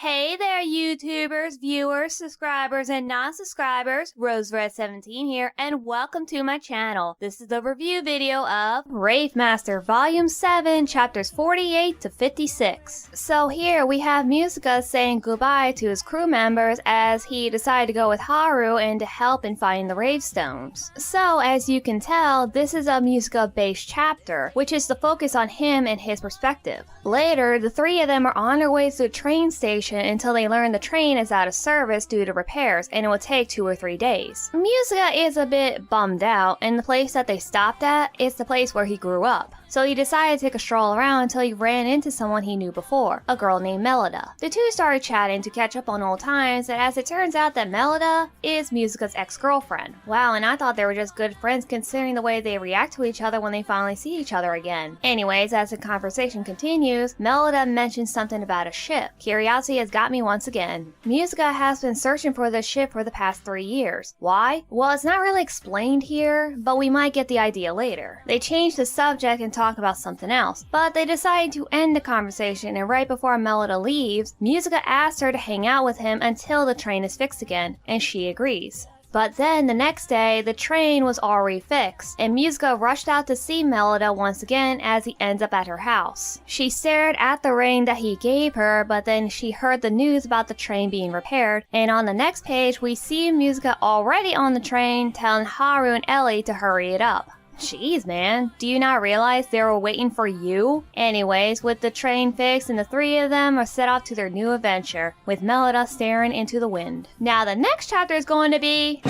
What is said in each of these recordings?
Hey there, YouTubers, viewers, subscribers, and non-subscribers. RoseRed17 here, and welcome to my channel. This is the review video of Rave Master Volume 7, Chapters 48 to 56. So here we have Musica saying goodbye to his crew members as he decided to go with Haru and to help in finding the Rave Stones. So as you can tell, this is a Musica-based chapter, which is the focus on him and his perspective. Later, the three of them are on their way to the train station until they learn the train is out of service due to repairs and it will take 2 or 3 days. Musica is a bit bummed out, and the place that they stopped at is the place where he grew up. So he decided to take a stroll around until he ran into someone he knew before, a girl named Melida. The two started chatting to catch up on old times, and as it turns out that Melida is Musica's ex-girlfriend. Wow, and I thought they were just good friends considering the way they react to each other when they finally see each other again. Anyways, as the conversation continues, Melida mentions something about a ship. Curiosity has got me once again. Musica has been searching for this ship for the past 3 years. Why? Well, it's not really explained here, but we might get the idea later. They changed the subject and talk about something else, but they decided to end the conversation, and right before Melida leaves, Musica asks her to hang out with him until the train is fixed again, and she agrees. But then the next day, the train was already fixed, and Musica rushed out to see Melida once again as he ends up at her house. She stared at the ring that he gave her, but then she heard the news about the train being repaired, and on the next page we see Musica already on the train telling Haru and Ellie to hurry it up. Jeez, man, do you not realize they were waiting for you? Anyways, with the train fixed and the three of them are set off to their new adventure, with Melida staring into the wind. Now the next chapter is going to be...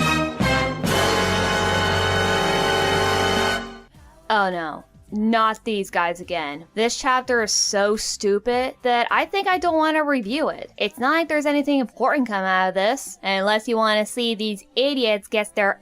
Oh no. Not these guys again. This chapter is so stupid that I think I don't want to review it. It's not like there's anything important coming out of this, unless you want to see these idiots get their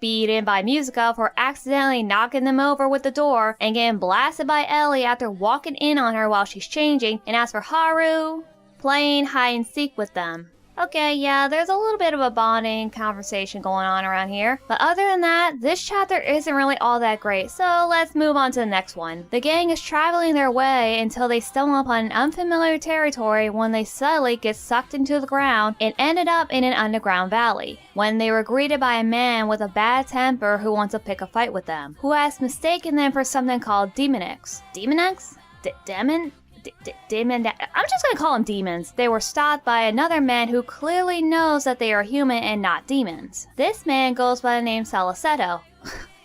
beaten by Musica for accidentally knocking them over with the door and getting blasted by Ellie after walking in on her while she's changing, and as for Haru, playing hide and seek with them. Okay, yeah, there's a little bit of a bonding conversation going on around here. But other than that, this chapter isn't really all that great, so let's move on to the next one. The gang is traveling their way until they stumble upon an unfamiliar territory when they suddenly get sucked into the ground and ended up in an underground valley. When they were greeted by a man with a bad temper who wants to pick a fight with them, who has mistaken them for something called Demonix. Demonix? Demon? Demon. I'm just gonna call them demons. They were stopped by another man who clearly knows that they are human and not demons. This man goes by the name Saliceto.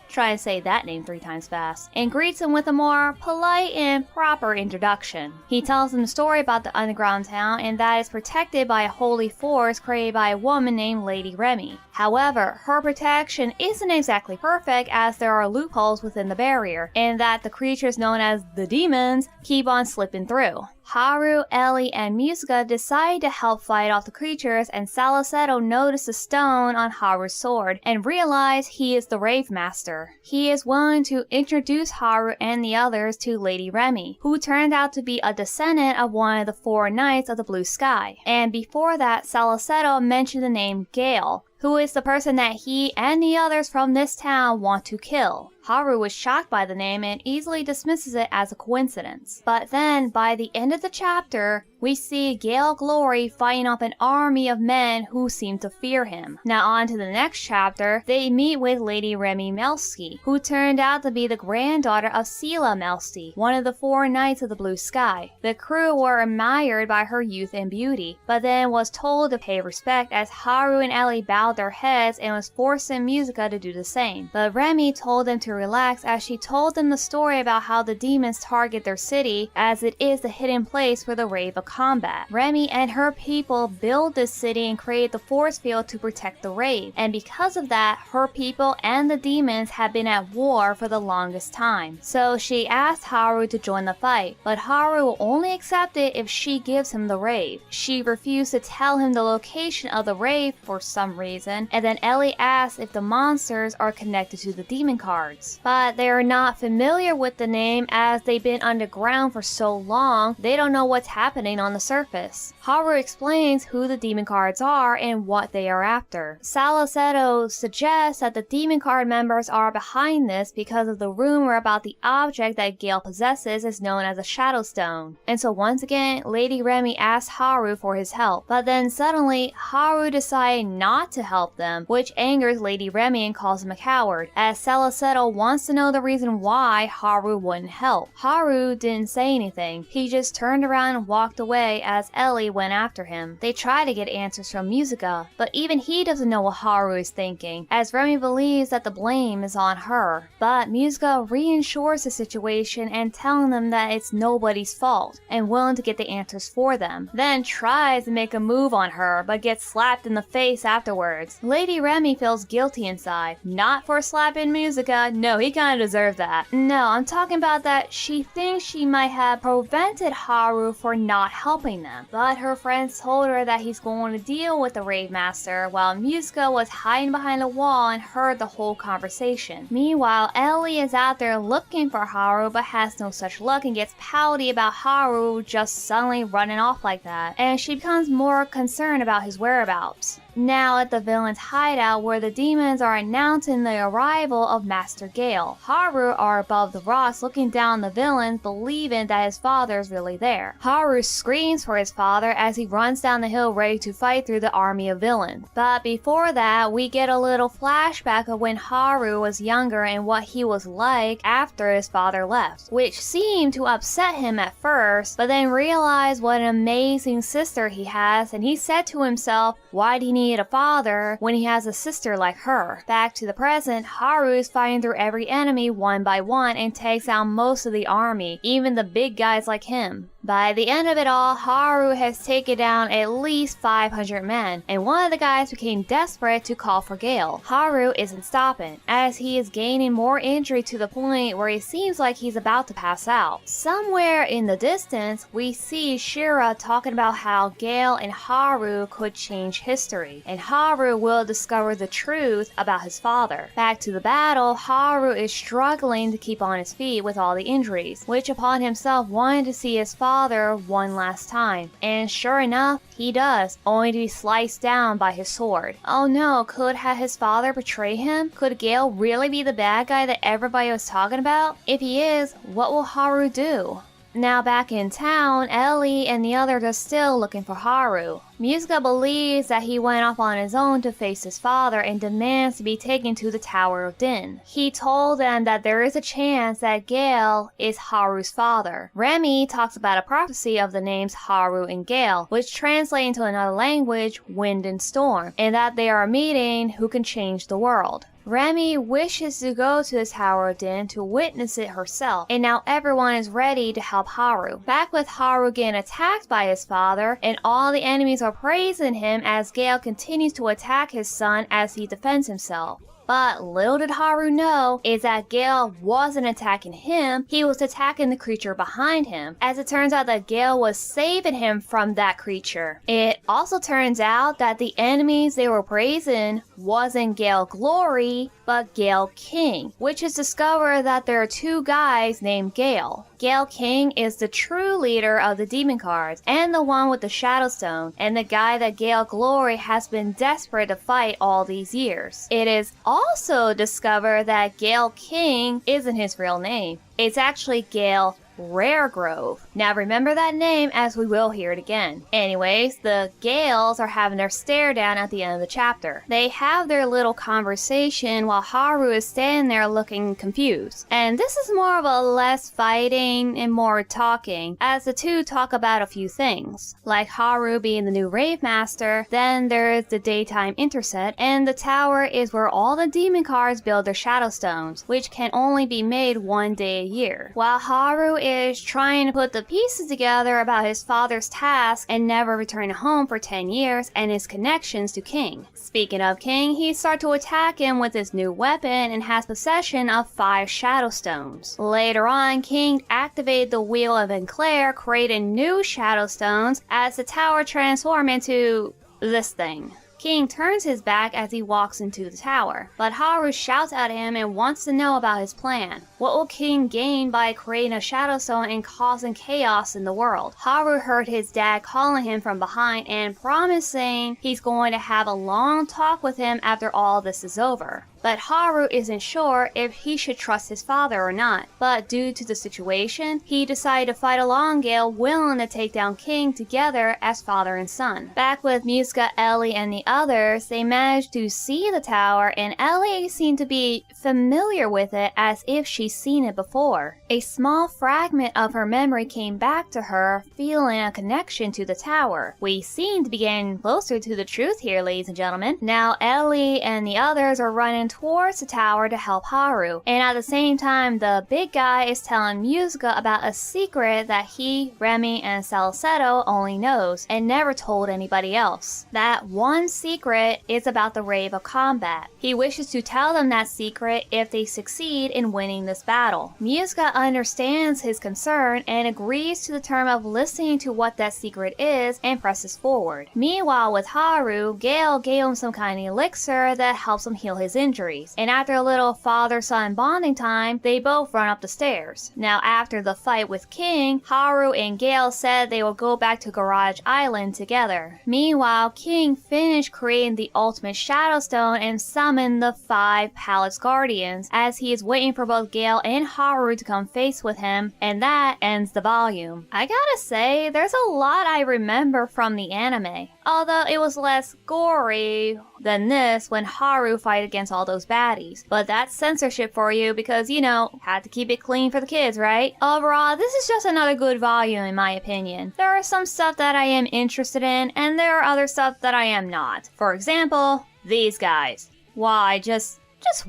Try and say that name 3 times fast, and greets him with a more polite and proper introduction. He tells him the story about the underground town and that it's protected by a holy force created by a woman named Lady Remy. However, her protection isn't exactly perfect as there are loopholes within the barrier, and that the creatures known as the demons keep on slipping through. Haru, Ellie, and Musica decide to help fight off the creatures, and Saliceto notices a stone on Haru's sword and realize he is the Rave Master. He is willing to introduce Haru and the others to Lady Remy, who turned out to be a descendant of one of the 4 Knights of the Blue Sky. And before that, Saliceto mentioned the name Gale, who is the person that he and the others from this town want to kill. Haru was shocked by the name and easily dismisses it as a coincidence. But then, by the end of the chapter, we see Gale Glory fighting off an army of men who seem to fear him. Now on to the next chapter, they meet with Lady Remy Melsky, who turned out to be the granddaughter of Sela Melsky, one of the 4 Knights of the Blue Sky. The crew were admired by her youth and beauty, but then was told to pay respect as Haru and Ellie bowed their heads and was forcing Musica to do the same. But Remy told them to relax as she told them the story about how the demons target their city as it is the hidden place for the Rave of Combat. Remy and her people build this city and create the force field to protect the Rave, and because of that, her people and the demons have been at war for the longest time. So she asked Haru to join the fight, but Haru will only accept it if she gives him the Rave. She refused to tell him the location of the Rave for some reason, and then Ellie asks if the monsters are connected to the demon cards. But they are not familiar with the name as they've been underground for so long, they don't know what's happening explain on the surface. Haru explains who the demon cards are and what they are after. Saloseto suggests that the demon card members are behind this because of the rumor about the object that Gale possesses is known as a Shadow Stone. And so once again, Lady Remy asks Haru for his help, but then suddenly Haru decides not to help them, which angers Lady Remy and calls him a coward, as Saloseto wants to know the reason why Haru wouldn't help. Haru didn't say anything, he just turned around and walked away as Ellie went after him. They try to get answers from Musica, but even he doesn't know what Haru is thinking, as Remy believes that the blame is on her. But Musica reassures the situation and telling them that it's nobody's fault, and willing to get the answers for them. Then tries to make a move on her, but gets slapped in the face afterwards. Lady Remy feels guilty inside, not for slapping Musica, no, he kinda deserved that. No, I'm talking about that she thinks she might have prevented Haru for not helping them, but her friends told her that he's going to deal with the Rave Master, while Musica was hiding behind a wall and heard the whole conversation. Meanwhile, Ellie is out there looking for Haru but has no such luck and gets pouty about Haru just suddenly running off like that, and she becomes more concerned about his whereabouts. Now at the villain's hideout where the demons are announcing the arrival of Master Gale, Haru are above the rocks looking down the villains, believing that his father is really there. Haru screams for his father as he runs down the hill ready to fight through the army of villains. But before that, we get a little flashback of when Haru was younger and what he was like after his father left, which seemed to upset him at first, but then realized what an amazing sister he has, and he said to himself, why do he need a father when he has a sister like her? Back to the present, Haru is fighting through every enemy one by one and takes out most of the army, even the big guys like him. By the end of it all, Haru has taken down at least 500 men, and one of the guys became desperate to call for Gale. Haru isn't stopping, as he is gaining more injury to the point where it seems like he's about to pass out. Somewhere in the distance, we see Shira talking about how Gale and Haru could change history, and Haru will discover the truth about his father. Back to the battle, Haru is struggling to keep on his feet with all the injuries, which upon himself wanted to see his father one last time, and sure enough, he does, only to be sliced down by his sword. Oh no, could have his father betray him? Could Gale really be the bad guy that everybody was talking about? If he is, what will Haru do? Now back in town, Ellie and the others are still looking for Haru. Musica believes that he went off on his own to face his father and demands to be taken to the Tower of Din. He told them that there is a chance that Gale is Haru's father. Remy talks about a prophecy of the names Haru and Gale, which translate into another language, wind and storm, and that they are meeting who can change the world. Remy wishes to go to the Tower of Din to witness it herself, and now everyone is ready to help Haru. Back with Haru getting attacked by his father, and all the enemies are praising him as Gale continues to attack his son as he defends himself. But little did Haru know is that Gale wasn't attacking him, he was attacking the creature behind him, as it turns out that Gale was saving him from that creature. It also turns out that the enemies they were praising wasn't Gale Glory, but Gale King, which is discovered that there are two guys named Gale. Gale King is the true leader of the demon cards, and the one with the Shadow Stone, and the guy that Gale Glory has been desperate to fight all these years. It is also discovered that Gale King isn't his real name. It's actually Gale Raregrove. Now remember that name as we will hear it again. Anyways, the Gales are having their stare down at the end of the chapter. They have their little conversation while Haru is standing there looking confused. And this is more of a less fighting and more talking, as the two talk about a few things. Like Haru being the new Rave Master, then there's the daytime interset, and the tower is where all the demon cards build their Shadow Stones, which can only be made one day a year. While Haru is trying to put the pieces together about his father's task and never returning home for 10 years and his connections to King. Speaking of King, he starts to attack him with his new weapon and has possession of 5 Shadow Stones. Later on, King activated the Wheel of Enclair, creating new Shadow Stones as the tower transformed into this thing. King turns his back as he walks into the tower, but Haru shouts at him and wants to know about his plan. What will King gain by creating a Shadow Stone and causing chaos in the world? Haru heard his dad calling him from behind and promising he's going to have a long talk with him after all this is over. But Haru isn't sure if he should trust his father or not, but due to the situation, he decided to fight along Gale, willing to take down King together as father and son. Back with Muska, Ellie, and the others, they managed to see the tower, and Ellie seemed to be familiar with it as if she's seen it before. A small fragment of her memory came back to her, feeling a connection to the tower. We seem to be getting closer to the truth here, ladies and gentlemen. Now Ellie and the others are running towards the tower to help Haru, and at the same time the big guy is telling Muska about a secret that he, Remy, and Salcedo only knows and never told anybody else. That one secret is about the Rave of Combat. He wishes to tell them that secret if they succeed in winning this battle. Muska understands his concern and agrees to the term of listening to what that secret is and presses forward. Meanwhile with Haru, Gale gave him some kind of elixir that helps him heal his injuries. And after a little father-son bonding time, they both run up the stairs. Now after the fight with King, Haru and Gale said they will go back to Garage Island together. Meanwhile, King finished creating the ultimate Shadow Stone and summoned the 5 Palace Guardians as he is waiting for both Gale and Haru to come face with him, and that ends the volume. I gotta say, there's a lot I remember from the anime, although it was less gory than this when Haru fight against all those baddies. But that's censorship for you because, you know, had to keep it clean for the kids, right? Overall, this is just another good volume in my opinion. There are some stuff that I am interested in, and there are other stuff that I am not. For example, these guys. Why? Just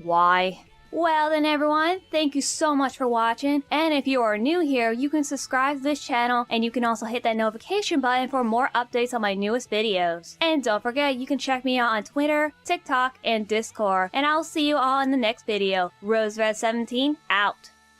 why? Well then everyone, thank you so much for watching, and if you are new here, you can subscribe to this channel, and you can also hit that notification button for more updates on my newest videos. And don't forget, you can check me out on Twitter, TikTok, and Discord, and I'll see you all in the next video. RoseRed17 out.